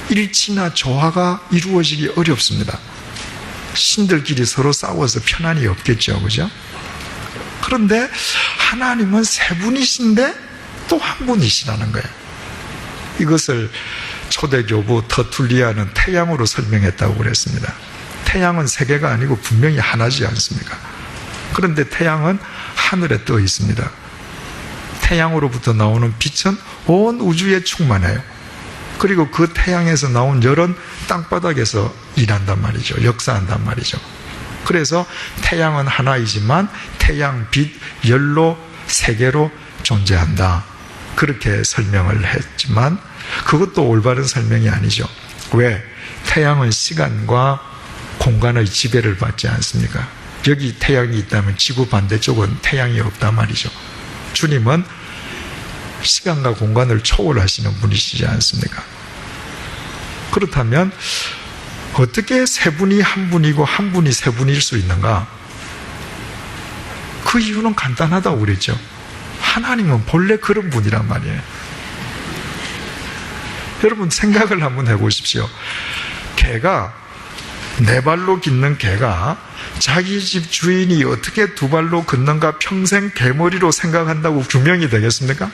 S2: 일치나 조화가 이루어지기 어렵습니다. 신들끼리 서로 싸워서 편안이 없겠죠. 그죠? 그런데 하나님은 세 분이신데 또 한 분이시라는 거예요. 이것을 초대교부 터툴리아는 태양으로 설명했다고 그랬습니다. 태양은 세 개가 아니고 분명히 하나지 않습니까? 그런데 태양은 하늘에 떠 있습니다. 태양으로부터 나오는 빛은 온 우주에 충만해요. 그리고 그 태양에서 나온 열은 땅바닥에서 일한단 말이죠. 역사한단 말이죠. 그래서 태양은 하나이지만 태양, 빛, 열로 세 개로 존재한다. 그렇게 설명을 했지만 그것도 올바른 설명이 아니죠. 왜? 태양은 시간과 공간의 지배를 받지 않습니까? 여기 태양이 있다면 지구 반대쪽은 태양이 없단 말이죠. 주님은 시간과 공간을 초월하시는 분이시지 않습니까?
S1: 그렇다면 어떻게 세 분이 한 분이고 한 분이 세 분일 수 있는가? 그 이유는 간단하다고 그랬죠. 하나님은 본래 그런 분이란 말이에요. 여러분 생각을 한번 해보십시오. 개가, 네 발로 걷는 개가 자기 집 주인이 어떻게 두 발로 걷는가 평생 개머리로 생각한다고 규명이 되겠습니까?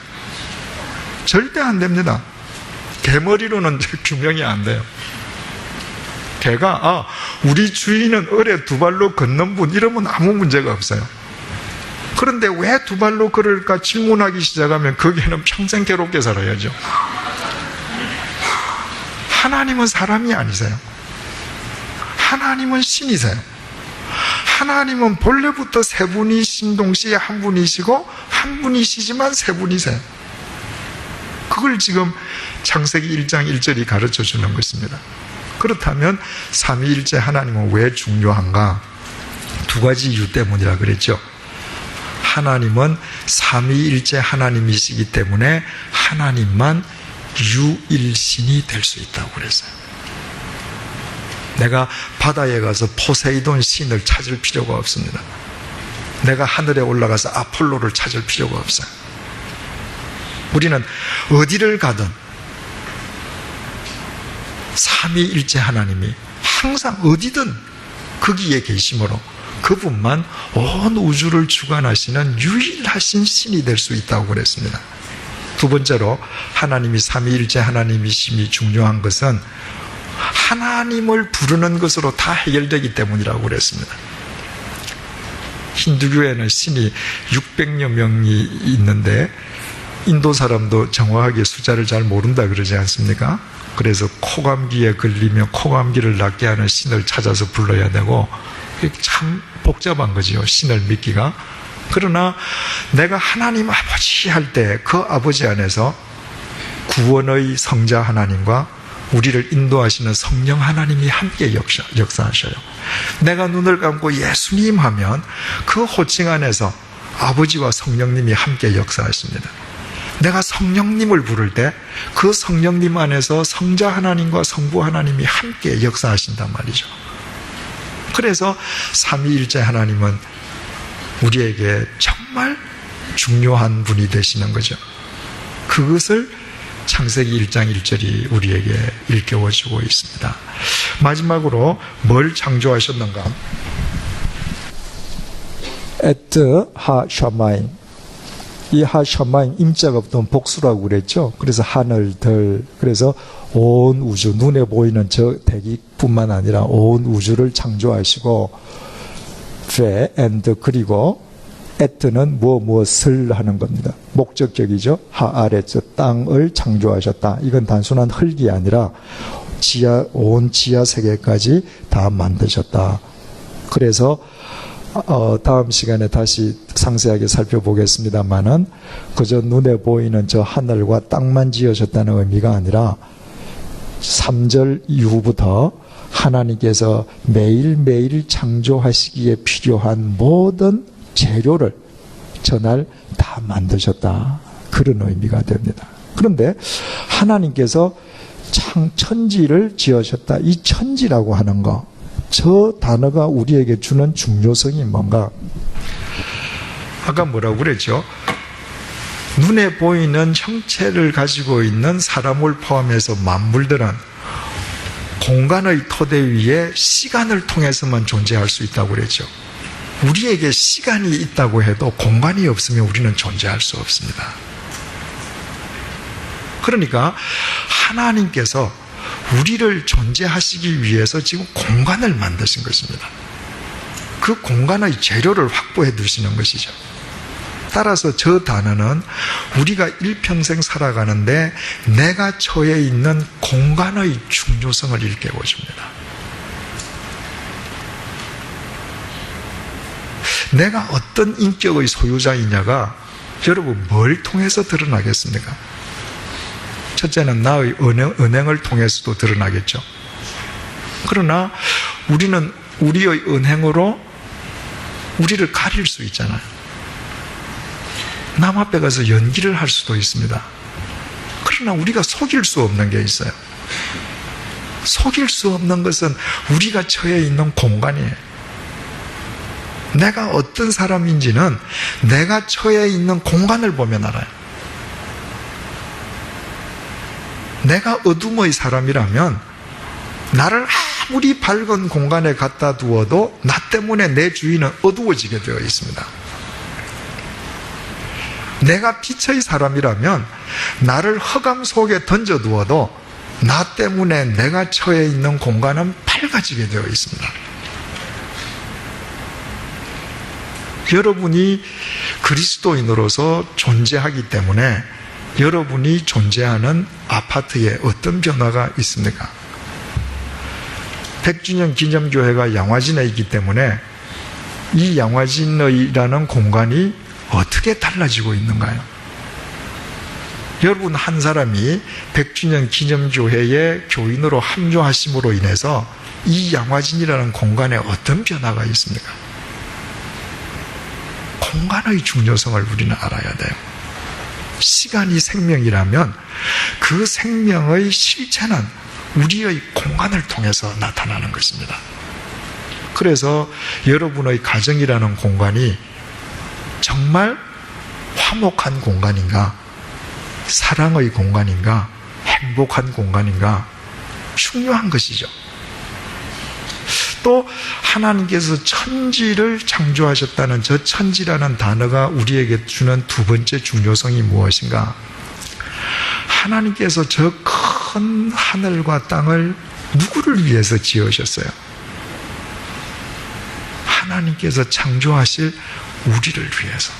S1: 절대 안 됩니다. 개머리로는 규명이 안 돼요. 개가 우리 주인은 어뢰 두 발로 걷는 분, 이러면 아무 문제가 없어요. 그런데 왜 두 발로 걸을까 질문하기 시작하면 그 개는 평생 괴롭게 살아야죠. 하나님은 사람이 아니세요. 하나님은 신이세요. 하나님은 본래부터 세 분이신 동시에 한 분이시고 한 분이시지만 세 분이세요. 그걸 지금 창세기 1장 1절이 가르쳐 주는 것입니다. 그렇다면 삼위일체 하나님은 왜 중요한가? 두 가지 이유 때문이라 그랬죠. 하나님은 삼위일체 하나님이시기 때문에 하나님만 유일신이 될 수 있다고 그랬어요. 내가 바다에 가서 포세이돈 신을 찾을 필요가 없습니다. 내가 하늘에 올라가서 아폴로를 찾을 필요가 없어요. 우리는 어디를 가든 삼위일체 하나님이 항상 어디든 거기에 계심으로 그분만 온 우주를 주관하시는 유일하신 신이 될 수 있다고 그랬습니다. 두 번째로 하나님이 삼위일체 하나님이심이 중요한 것은 하나님을 부르는 것으로 다 해결되기 때문이라고 그랬습니다. 힌두교에는 신이 600여 명이 있는데 인도 사람도 정확하게 숫자를 잘 모른다 그러지 않습니까? 그래서 코감기에 걸리면 코감기를 낫게 하는 신을 찾아서 불러야 되고 참 복잡한 거지요, 신을 믿기가. 그러나 내가 하나님 아버지 할 때 그 아버지 안에서 구원의 성자 하나님과 우리를 인도하시는 성령 하나님이 함께 역사하셔요. 내가 눈을 감고 예수님 하면 그 호칭 안에서 아버지와 성령님이 함께 역사하십니다. 내가 성령님을 부를 때 그 성령님 안에서 성자 하나님과 성부 하나님이 함께 역사하신단 말이죠. 그래서 삼위일체 하나님은 우리에게 정말 중요한 분이 되시는 거죠. 그것을 창세기 1장 1절이 우리에게 일깨워주고 있습니다. 마지막으로 뭘 창조하셨는가? 에트 하샤마임. 이 하샤마임 임자가 없던 복수라고 그랬죠. 그래서 하늘, 들, 그래서 온 우주, 눈에 보이는 저 대기뿐만 아니라 온 우주를 창조하시고 페, 앤드, 그리고 에트는 무엇을 하는 겁니다. 목적격이죠. 하아레츠, 땅을 창조하셨다. 이건 단순한 흙이 아니라 온 지하 세계까지 다 만드셨다. 그래서 다음 시간에 다시 상세하게 살펴보겠습니다만은 그저 눈에 보이는 저 하늘과 땅만 지으셨다는 의미가 아니라 3절 이후부터 하나님께서 매일매일 창조하시기에 필요한 모든 재료를 전날 다 만드셨다. 그런 의미가 됩니다. 그런데 하나님께서 천지를 지으셨다. 이 천지라고 하는 거, 저 단어가 우리에게 주는 중요성이 뭔가? 아까 뭐라고 그랬죠? 눈에 보이는 형체를 가지고 있는 사람을 포함해서 만물들은 공간의 토대 위에 시간을 통해서만 존재할 수 있다고 그랬죠. 우리에게 시간이 있다고 해도 공간이 없으면 우리는 존재할 수 없습니다. 그러니까 하나님께서 우리를 존재하시기 위해서 지금 공간을 만드신 것입니다. 그 공간의 재료를 확보해 두시는 것이죠. 따라서 저 단어는 우리가 일평생 살아가는데 내가 처해 있는 공간의 중요성을 일깨워줍니다. 내가 어떤 인격의 소유자이냐가 여러분 뭘 통해서 드러나겠습니까? 첫째는 나의 언행을 통해서도 드러나겠죠. 그러나 우리는 우리의 언행으로 우리를 가릴 수 있잖아요. 남 앞에 가서 연기를 할 수도 있습니다. 그러나 우리가 속일 수 없는 게 있어요.
S2: 속일 수 없는 것은 우리가 처해 있는 공간이에요. 내가 어떤 사람인지는 내가 처해 있는 공간을 보면 알아요. 내가 어둠의 사람이라면 나를 아무리 밝은 공간에 갖다 두어도 나 때문에 내 주위는 어두워지게 되어 있습니다. 내가 빛의 사람이라면 나를 흑암 속에 던져두어도 나 때문에 내가 처해 있는 공간은 밝아지게 되어 있습니다. 여러분이 그리스도인으로서 존재하기 때문에 여러분이 존재하는 아파트에 어떤 변화가 있습니까? 100주년 기념교회가 양화진에 있기 때문에 이 양화진이라는 공간이 어떻게 달라지고 있는가요? 여러분 한 사람이 100주년 기념교회의 교인으로 합류하심으로 인해서 이 양화진이라는 공간에 어떤 변화가 있습니까? 공간의 중요성을 우리는 알아야 돼요. 시간이 생명이라면 그 생명의 실체는 우리의 공간을 통해서 나타나는 것입니다. 그래서 여러분의 가정이라는 공간이 정말 화목한 공간인가, 사랑의 공간인가, 행복한 공간인가 중요한 것이죠. 또 하나님께서 천지를 창조하셨다는 저 천지라는 단어가 우리에게 주는 두 번째 중요성이 무엇인가? 하나님께서 저 큰 하늘과 땅을 누구를 위해서 지으셨어요? 하나님께서 창조하실 우리를 위해서.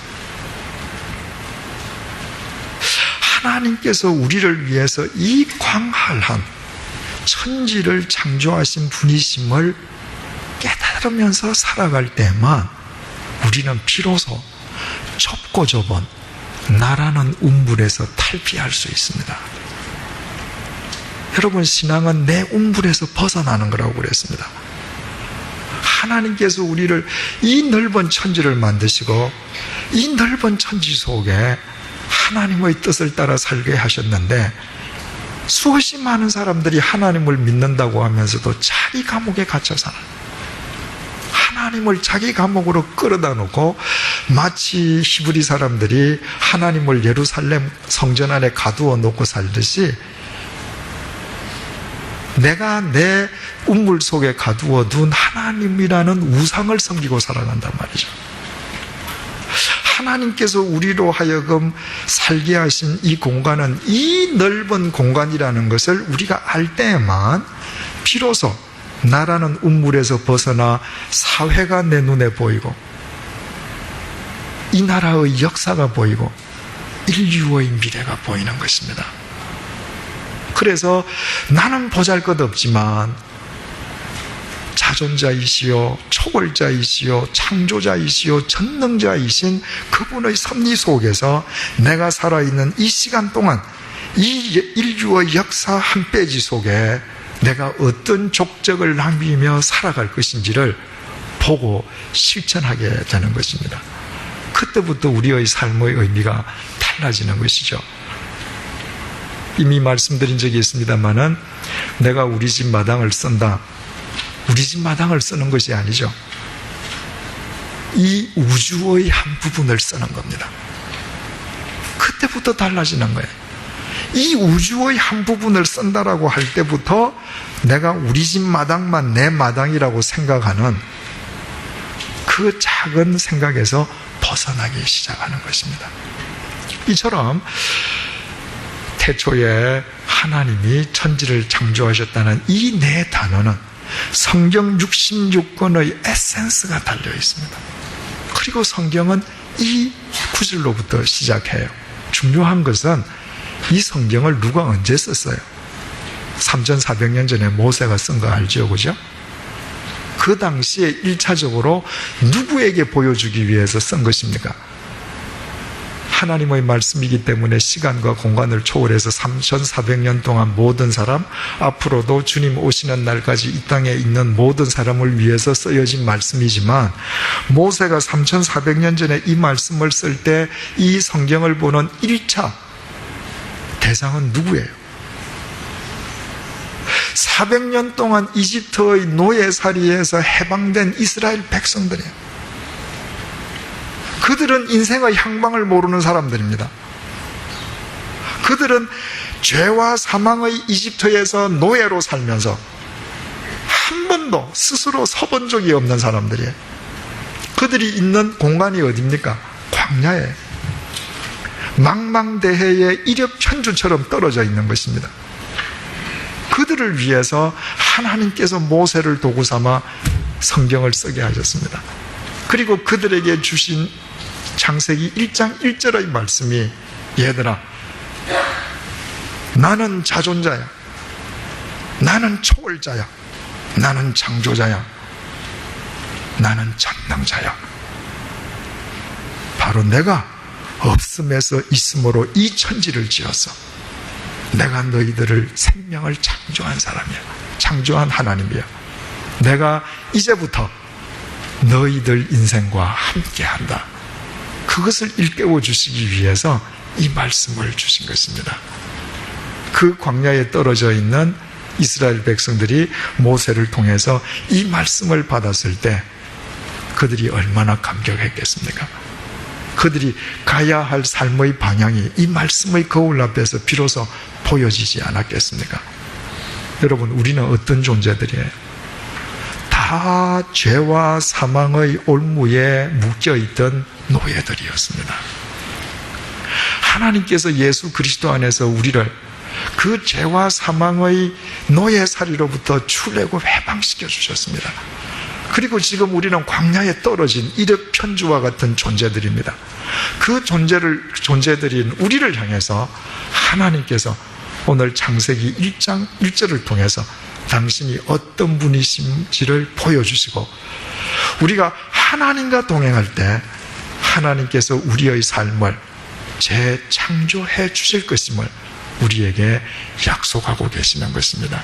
S2: 하나님께서 우리를 위해서 이 광활한 천지를 창조하신 분이심을 깨달으면서 살아갈 때만 우리는 비로소 좁고 좁은 나라는 우물에서 탈피할 수 있습니다. 여러분, 신앙은 내 우물에서 벗어나는 거라고 그랬습니다. 하나님께서 우리를 이 넓은 천지를 만드시고 이 넓은 천지 속에 하나님의 뜻을 따라 살게 하셨는데 수없이 많은 사람들이 하나님을 믿는다고 하면서도 자기 감옥에 갇혀 살아요. 하나님을 자기 감옥으로 끌어다 놓고 마치 히브리 사람들이 하나님을 예루살렘 성전 안에 가두어 놓고 살듯이 내가 내 우물 속에 가두어 둔 하나님이라는 우상을 섬기고 살아간단 말이죠. 하나님께서 우리로 하여금 살게 하신 이 공간은 이 넓은 공간이라는 것을 우리가 알 때에만 비로소 나라는 우물에서 벗어나 사회가 내 눈에 보이고 이 나라의 역사가 보이고 인류의 미래가 보이는 것입니다. 그래서 나는 보잘것없지만 자존자이시요 초월자이시요 창조자이시요 전능자이신 그분의 섭리 속에서 내가 살아있는 이 시간 동안 이 인류의 역사 한 페이지 속에 내가 어떤 족적을 남기며 살아갈 것인지를 보고 실천하게 되는 것입니다. 그때부터 우리의 삶의 의미가 달라지는 것이죠. 이미 말씀드린 적이 있습니다만은 내가 우리 집 마당을 쓴다. 우리 집 마당을 쓰는 것이 아니죠. 이 우주의 한 부분을 쓰는 겁니다. 그때부터 달라지는 거예요. 이 우주의 한 부분을 쓴다라고 할 때부터 내가 우리 집 마당만 내 마당이라고 생각하는 그 작은 생각에서 벗어나기 시작하는 것입니다. 이처럼 태초에 하나님이 천지를 창조하셨다는 이 네 단어는 성경 66권의 에센스가 달려 있습니다. 그리고 성경은 이 구절로부터 시작해요. 중요한 것은 이 성경을 누가 언제 썼어요? 3400년 전에 모세가 쓴 거 알죠? 그죠? 그 당시에 1차적으로 누구에게 보여주기 위해서 쓴 것입니까? 하나님의 말씀이기 때문에 시간과 공간을 초월해서 3400년 동안 모든 사람, 앞으로도 주님 오시는 날까지 이 땅에 있는 모든 사람을 위해서 쓰여진 말씀이지만 모세가 3400년 전에 이 말씀을 쓸 때 이 성경을 보는 1차 대상은 누구예요?
S1: 400년 동안 이집트의 노예살이에서 해방된 이스라엘 백성들이에요. 그들은 인생의 향방을 모르는 사람들입니다. 그들은 죄와 사망의 이집트에서 노예로 살면서 한 번도 스스로 서본 적이 없는 사람들이에요. 그들이 있는 공간이 어디입니까? 광야에, 망망대해의 이력천주처럼 떨어져 있는 것입니다. 그들을 위해서 하나님께서 모세를 도구 삼아 성경을 쓰게 하셨습니다. 그리고 그들에게 주신 창세기 1장 1절의 말씀이, 얘들아, 나는 자존자야, 나는 초월자야, 나는 창조자야, 나는 전능자야. 바로 내가 없음에서 있음으로 이 천지를 지었어. 내가 너희들을 생명을 창조한 사람이야. 창조한 하나님이야. 내가 이제부터 너희들 인생과 함께한다. 그것을 일깨워 주시기 위해서 이 말씀을 주신 것입니다. 그 광야에 떨어져 있는 이스라엘 백성들이 모세를 통해서 이 말씀을 받았을 때 그들이 얼마나 감격했겠습니까? 그들이 가야 할 삶의 방향이 이 말씀의 거울 앞에서 비로소 보여지지 않았겠습니까? 여러분, 우리는 어떤 존재들이에요? 다 죄와 사망의 올무에 묶여있던 노예들이었습니다. 하나님께서 예수 그리스도 안에서 우리를 그 죄와 사망의 노예살이로부터 출애고 해방시켜 주셨습니다. 그리고 지금 우리는 광야에 떨어진 이력 편주와 같은 존재들입니다. 그 존재들인 우리를 향해서 하나님께서 오늘 창세기 1장 1절을 통해서 당신이 어떤 분이신지를 보여주시고, 우리가 하나님과 동행할 때 하나님께서 우리의 삶을 재창조해 주실 것임을 우리에게 약속하고 계시는 것입니다.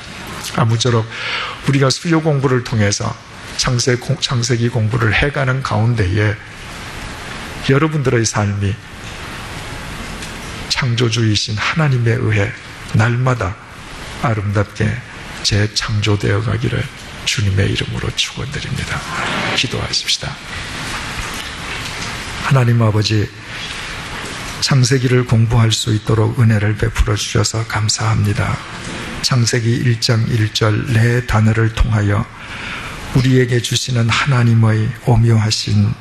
S1: 아무쪼록 우리가 수요 공부를 통해서 창세기 공부를 해가는 가운데에 여러분들의 삶이 창조주이신 하나님에 의해 날마다 아름답게 재창조되어 가기를 주님의 이름으로 축원드립니다. 기도하십시다. 하나님 아버지, 창세기를 공부할 수 있도록 은혜를 베풀어 주셔서 감사합니다. 창세기 1장 1절 네 단어를 통하여 우리에게 주시는 하나님의 오묘하신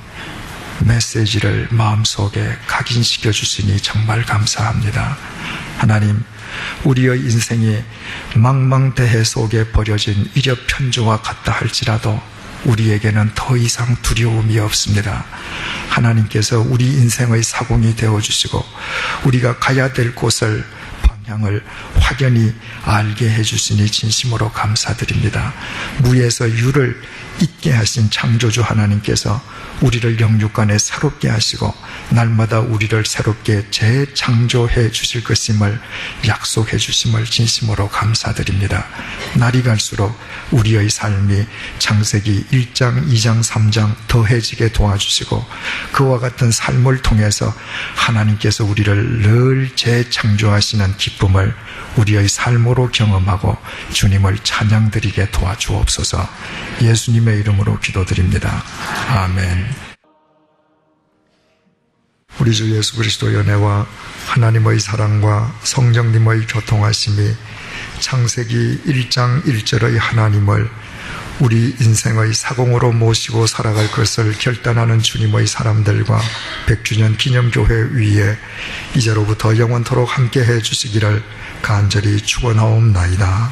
S1: 메시지를 마음속에 각인시켜 주시니 정말 감사합니다. 하나님, 우리의 인생이 망망대해 속에 버려진 이력편주와 같다 할지라도 우리에게는 더 이상 두려움이 없습니다. 하나님께서 우리 인생의 사공이 되어주시고 우리가 가야 될 곳을, 방향을 확연히 알게 해주시니 진심으로 감사드립니다. 무에서 유를 있게 하신 창조주 하나님께서 우리를 영육간에 새롭게 하시고 날마다 우리를 새롭게 재창조해 주실 것임을 약속해 주심을 진심으로 감사드립니다. 날이 갈수록 우리의 삶이 창세기 1장, 2장, 3장 더해지게 도와주시고 그와 같은 삶을 통해서 하나님께서 우리를 늘 재창조하시는 기쁨을 우리의 삶으로 경험하고 주님을 찬양드리게 도와주옵소서. 예수님의 이름으로 기도드립니다. 아멘. 우리 주 예수 그리스도의 은혜와 하나님의 사랑과 성령님의 교통하심이 창세기 1장 1절의 하나님을 우리 인생의 사공으로 모시고 살아갈 것을 결단하는 주님의 사람들과 100주년 기념교회 위에 이제로부터 영원토록 함께해 주시기를 간절히 축원하옵나이다.